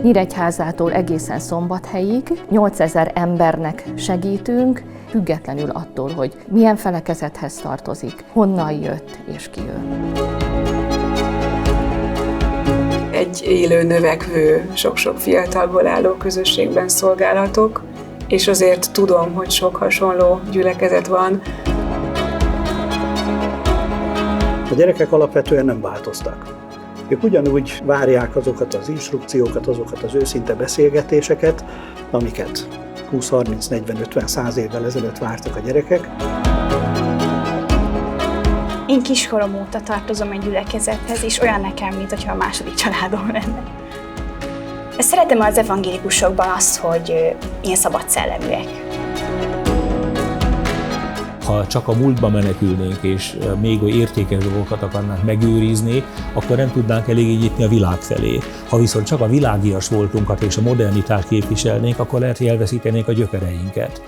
Nyíregyházától egészen Szombathelyig 8000 embernek segítünk, függetlenül attól, hogy milyen felekezethez tartozik, honnan jött és ki jön. Egy élő, növekvő, sok-sok fiatalból álló közösségben szolgálhatok, és azért tudom, hogy sok hasonló gyülekezet van. A gyerekek alapvetően nem változtak. Ők ugyanúgy várják azokat az instrukciókat, azokat az őszinte beszélgetéseket, amiket 20, 30, 40, 50, 100 évvel ezelőtt vártak a gyerekek. Én kiskorom óta tartozom egy gyülekezethez, és olyan nekem, mintha a második családom lenne. Szeretem az evangélikusokban azt, hogy ilyen szabad szelleműek. Ha csak a múltba menekülnénk, és még olyan értékes dolgokat akarnánk megőrizni, akkor nem tudnánk eléggé nyitni a világ felé. Ha viszont csak a világias voltunkat és a modernitást képviselnénk, akkor lehet, hogy elveszítenénk a gyökereinket.